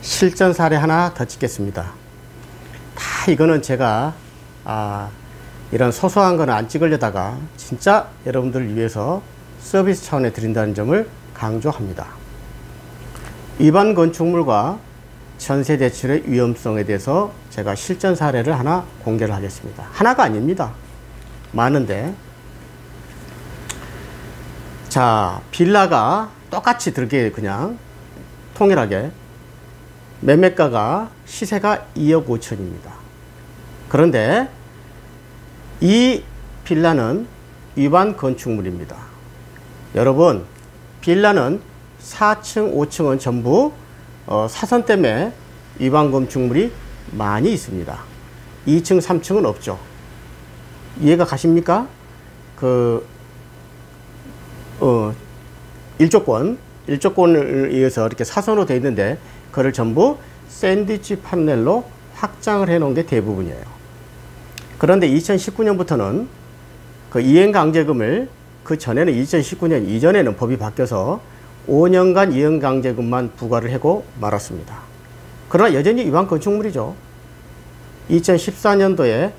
실전 사례 하나 더 찍겠습니다. 다 이거는 제가 이런 소소한 거는 안 찍으려다가 진짜 여러분들을 위해서 서비스 차원에 드린다는 점을 강조합니다. 일반 건축물과 전세 대출의 위험성에 대해서 제가 실전 사례를 하나 공개를 하겠습니다. 하나가 아닙니다. 많은데, 자, 빌라가 똑같이 들게 그냥 통일하게 매매가가 시세가 2억 5천입니다. 그런데 이 빌라는 위반 건축물입니다. 여러분, 빌라는 4층, 5층은 전부 사선 때문에 위반 건축물이 많이 있습니다. 2층, 3층은 없죠. 이해가 가십니까? 일조권을 의해서 이렇게 사선으로 되어 있는데 그걸 전부 샌드위치 판넬로 확장을 해 놓은 게 대부분이에요. 그런데 2019년부터는 그 이행강제금을, 그 전에는 2019년 이전에는 법이 바뀌어서 5년간 이행강제금만 부과를 하고 말았습니다. 그러나 여전히 위반 건축물이죠. 2014년도에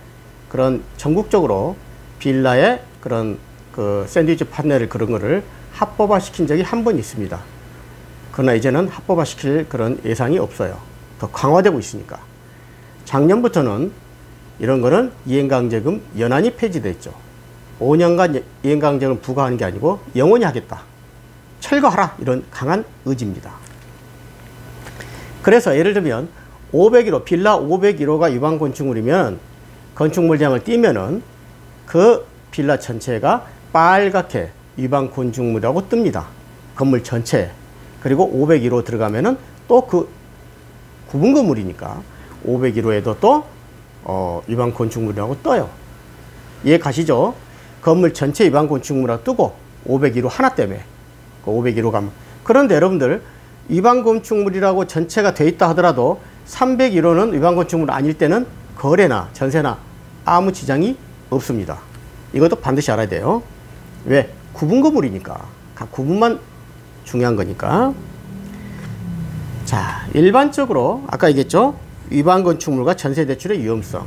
그런 전국적으로 빌라에 그런 그 샌드위치 판넬을 그런 거를 합법화 시킨 적이 한 번 있습니다. 그러나 이제는 합법화 시킬 그런 예상이 없어요. 더 강화되고 있으니까. 작년부터는 이런 거는 이행강제금 연한이 폐지됐죠. 5년간 이행강제금 부과하는 게 아니고 영원히 하겠다. 철거하라. 이런 강한 의지입니다. 그래서 예를 들면 501호, 빌라 501호가 위반 건축물이면 건축물장을 띄면은 그 빌라 전체가 빨갛게 위반 건축물이라고 뜹니다. 건물 전체. 그리고 501호 들어가면은 또 그 구분 건물이니까 501호에도 또 위반 건축물이라고 떠요. 이해 가시죠? 건물 전체 위반 건축물이라고 뜨고 501호 하나 때문에 그 501호 가면. 그런데 여러분들 위반 건축물이라고 전체가 돼 있다 하더라도 301호는 위반 건축물 아닐 때는 거래나 전세나 아무 지장이 없습니다. 이것도 반드시 알아야 돼요. 왜? 구분 건물이니까. 각 구분만 중요한 거니까. 자, 일반적으로 아까 얘기했죠? 위반 건축물과 전세 대출의 위험성.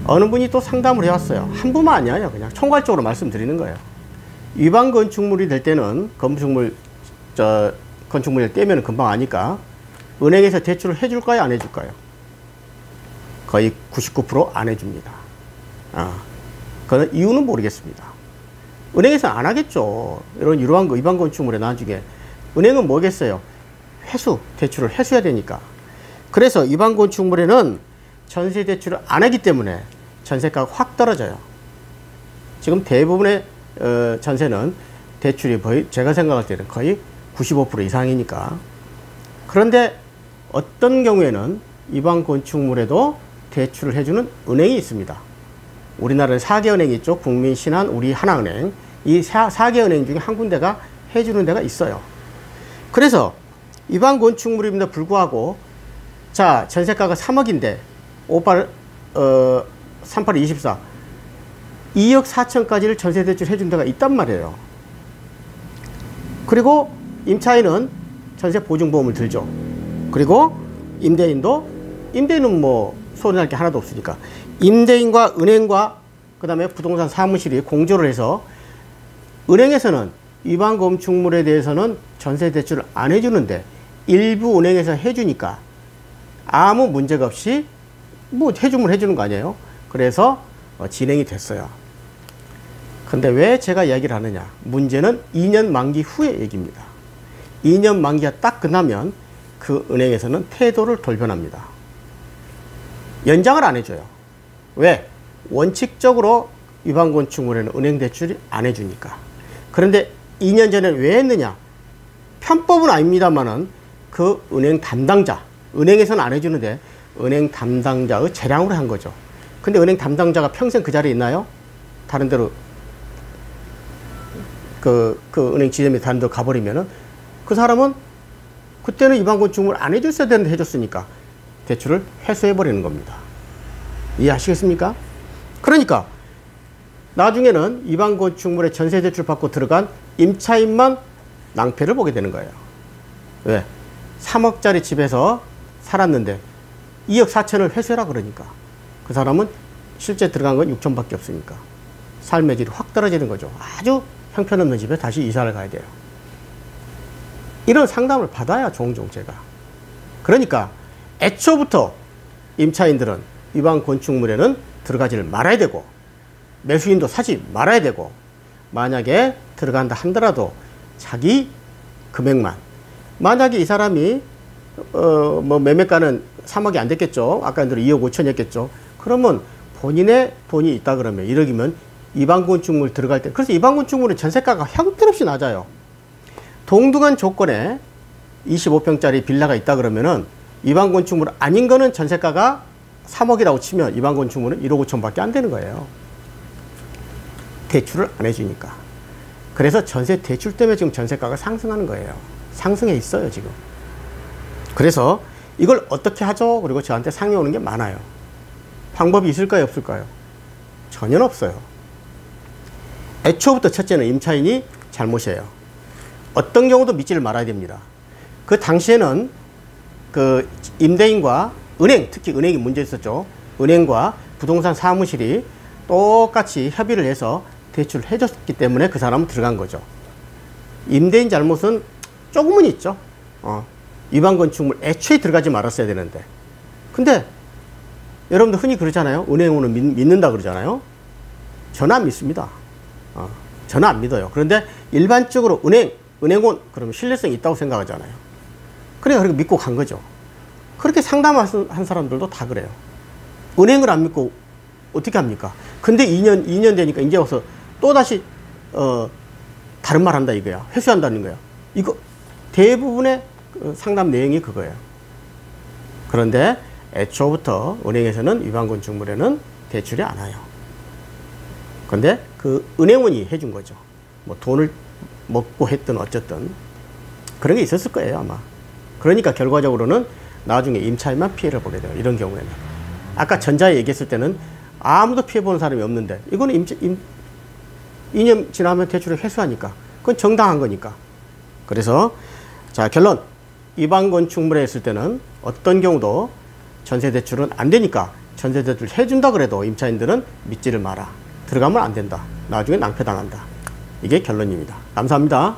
어느 분이 또 상담을 해왔어요. 한 분만 아니에요. 그냥 총괄적으로 말씀드리는 거예요. 위반 건축물이 될 때는 건축물을 떼면 금방 아니까 은행에서 대출을 해줄까요? 안 해줄까요? 거의 99% 안 해줍니다. 그건 이유는 모르겠습니다. 은행에서는 안 하겠죠. 이러한 위반 건축물에 나중에. 은행은 뭐겠어요? 회수, 대출을 회수해야 되니까. 그래서 위반 건축물에는 전세 대출을 안 하기 때문에 전세가가 확 떨어져요. 지금 대부분의 전세는 대출이 거의, 제가 생각할 때는 거의 95% 이상이니까. 그런데 어떤 경우에는 위반 건축물에도 대출을 해주는 은행이 있습니다. 우리나라에 4개 은행이 있죠. 국민, 신한, 우리, 하나은행. 이 4개 은행 중에 한 군데가 해주는 데가 있어요. 그래서 위반 건축물임에도 불구하고, 자, 전세가가 3억인데 38, 24 2억 4천까지를 전세 대출 해준 데가 있단 말이에요. 그리고 임차인은 전세 보증보험을 들죠. 그리고 임대인은 뭐 손해할 게 하나도 없으니까 임대인과 은행과 그 다음에 부동산 사무실이 공조를 해서 은행에서는 위반 건축물에 대해서는 전세 대출을 안 해주는데 일부 은행에서 해주니까 아무 문제가 없이 뭐 해주면 해주는 거 아니에요. 그래서 진행이 됐어요. 근데 왜 제가 이야기를 하느냐. 문제는 2년 만기 후의 얘기입니다. 2년 만기가 딱 끝나면 그 은행에서는 태도를 돌변합니다. 연장을 안 해줘요. 왜? 원칙적으로 위반 건축물에는 은행 대출이 안 해주니까. 그런데 2년 전에 왜 했느냐? 편법은 아닙니다만은 그 은행 담당자, 은행에서는 안 해주는데 은행 담당자의 재량으로 한 거죠. 근데 은행 담당자가 평생 그 자리에 있나요? 다른 데로 그 은행 지점이 다른 데로 가버리면은 그 사람은 그때는 위반 건축물 안 해줬어야 되는데 해줬으니까 대출을 회수해버리는 겁니다. 이해하시겠습니까? 그러니까 나중에는 위반 건축물에 전세 대출 받고 들어간 임차인만 낭패를 보게 되는 거예요. 왜? 3억짜리 집에서 살았는데 2억 4천을 회수해라 그러니까 그 사람은 실제 들어간 건 6천밖에 없으니까 삶의 질이 확 떨어지는 거죠. 아주 형편없는 집에 다시 이사를 가야 돼요. 이런 상담을 받아야 종종 제가. 그러니까 애초부터 임차인들은 위반 건축물에는 들어가지를 말아야 되고 매수인도 사지 말아야 되고 만약에 들어간다 한더라도 자기 금액만 만약에 이 사람이 뭐 매매가는 3억이 안 됐겠죠. 아까 대로 2억 5천이었겠죠. 그러면 본인의 돈이 있다 그러면 1억이면 위반 건축물 들어갈 때 그래서 위반 건축물은 전세가가 형편없이 낮아요. 동등한 조건에 25평짜리 빌라가 있다 그러면은 위반 건축물 아닌 거는 전세가가 3억이라고 치면 위반 건축물은 1억 5천밖에 안 되는 거예요. 대출을 안 해주니까. 그래서 전세 대출 때문에 지금 전세가가 상승하는 거예요. 상승해 있어요 지금. 그래서 이걸 어떻게 하죠? 그리고 저한테 상의 오는 게 많아요. 방법이 있을까요? 없을까요? 전혀 없어요. 애초부터 첫째는 임차인이 잘못이에요. 어떤 경우도 믿지를 말아야 됩니다. 그 당시에는 그 임대인과 은행, 특히 은행이 문제 있었죠. 은행과 부동산 사무실이 똑같이 협의를 해서 대출을 해줬기 때문에 그 사람은 들어간 거죠. 임대인 잘못은 조금은 있죠. 위반 건축물 애초에 들어가지 말았어야 되는데. 근데 여러분들 흔히 그러잖아요. 은행은 믿는다 그러잖아요. 저는 안 믿습니다. 저는 안 믿어요. 그런데 일반적으로 은행원 그러면 신뢰성이 있다고 생각하잖아요. 그래서 믿고 간 거죠. 그렇게 상담한 사람들도 다 그래요. 은행을 안 믿고 어떻게 합니까? 근데 2년 되니까 이제 와서 또다시 다른 말 한다 이거야. 회수한다는 거야. 이거 대부분의 상담 내용이 그거예요. 그런데 애초부터 은행에서는 위반 건축물에는 대출이 안 와요. 근데 그 은행원이 해준 거죠. 뭐 돈을 먹고 했든 어쨌든 그런 게 있었을 거예요 아마. 그러니까 결과적으로는 나중에 임차인만 피해를 보게 돼요. 이런 경우에는. 아까 전자에 얘기했을 때는 아무도 피해보는 사람이 없는데 이거는 2년 지나면 대출을 회수하니까 그건 정당한 거니까. 그래서 자 결론 위반 건축물에 있을 때는 어떤 경우도 전세대출은 안 되니까 전세대출 해준다 그래도 임차인들은 믿지를 마라. 들어가면 안 된다. 나중에 낭패당한다. 이게 결론입니다. 감사합니다.